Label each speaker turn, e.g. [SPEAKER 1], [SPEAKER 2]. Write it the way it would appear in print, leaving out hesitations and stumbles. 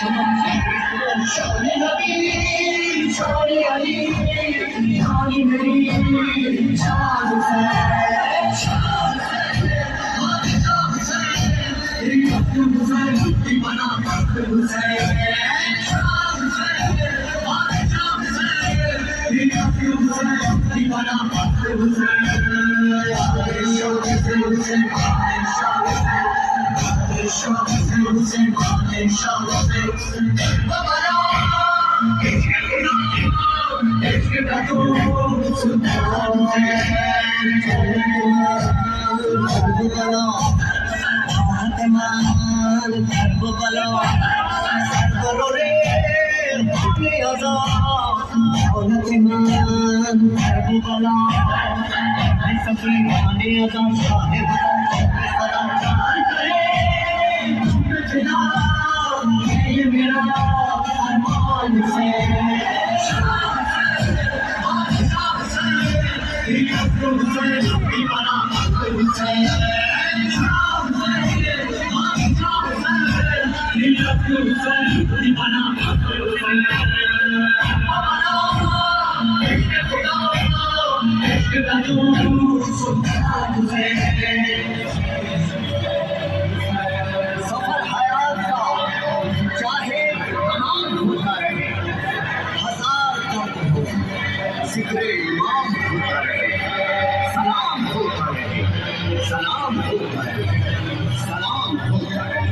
[SPEAKER 1] शान नबी शान अली शान मेरी शान हुसैन शान हुसैन दीवाना हुसैन शान हुसैन दीवाना सफर हयात का चाहे तमाम होता रहे, हजार दर्द हो जिक्रे इमाम होता रहे, सलाम होता रहे, सलाम होता रहे, सलाम होता रहे।